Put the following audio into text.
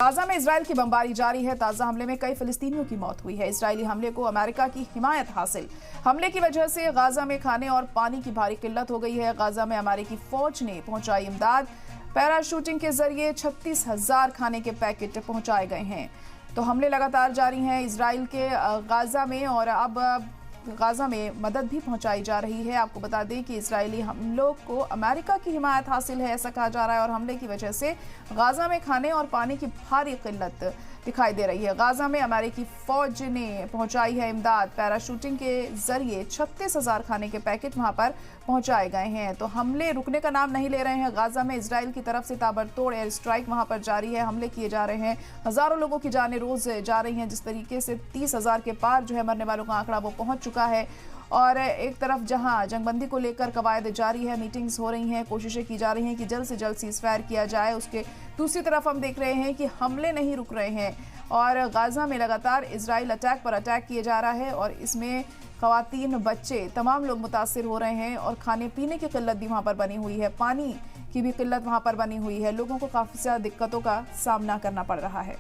Gaza में Israel की बमबारी जारी है। ताजा हमले में कई फिलिस्तीनियों की मौत हुई है। इजरायली हमले को अमेरिका की हिमायत हासिल। हमले की वजह से गाजा में खाने और पानी की भारी किल्लत हो गई है। गाजा में अमेरिकी फौज ने पहुंचाई इमदाद। पैराशूटिंग के जरिए 36,000 खाने के पैकेट पहुंचाए गए हैं। तो हमले लगातार जारी हैं इजराइल के गाजा में, और अब गाजा में मदद भी पहुंचाई जा रही है। आपको बता दें कि इजरायली हमलों को अमेरिका की हिमायत हासिल है, ऐसा कहा जा रहा है, और हमले की वजह से गाजा में खाने और पानी की भारी किल्लत दिखाई दे रही है। गाजा में अमेरिकी फौज ने पहुंचाई है इमदाद। पैराशूटिंग के जरिए 36,000 खाने के पैकेट वहां पर पहुंचाए गए हैं। तो हमले रुकने का नाम नहीं ले रहे हैं। गाजा में इजराइल की तरफ से ताबड़तोड़ एयर स्ट्राइक वहां पर जारी है। हमले किए जा रहे हैं। हजारों लोगों की जानें रोज जा रही हैं। जिस तरीके से 30,000 के पार जो है मरने वालों का आंकड़ा वो पहुंच चुका है। और एक तरफ जहां जंगबंदी को लेकर कवायद जारी है, मीटिंग्स हो रही हैं, कोशिशें की जा रही हैं कि जल्द से जल्द सीज़फायर किया जाए। उसके दूसरी तरफ हम देख रहे हैं कि हमले नहीं रुक रहे हैं और गाजा में लगातार इजराइल अटैक पर अटैक किया जा रहा है, और इसमें ख़वातीन, बच्चे, तमाम लोग मुतासिर हो रहे हैं। और खाने पीने की किल्लत भी वहाँ पर बनी हुई है, पानी की भी किल्लत वहाँ पर बनी हुई है। लोगों को काफ़ी ज़्यादा दिक्कतों का सामना करना पड़ रहा है।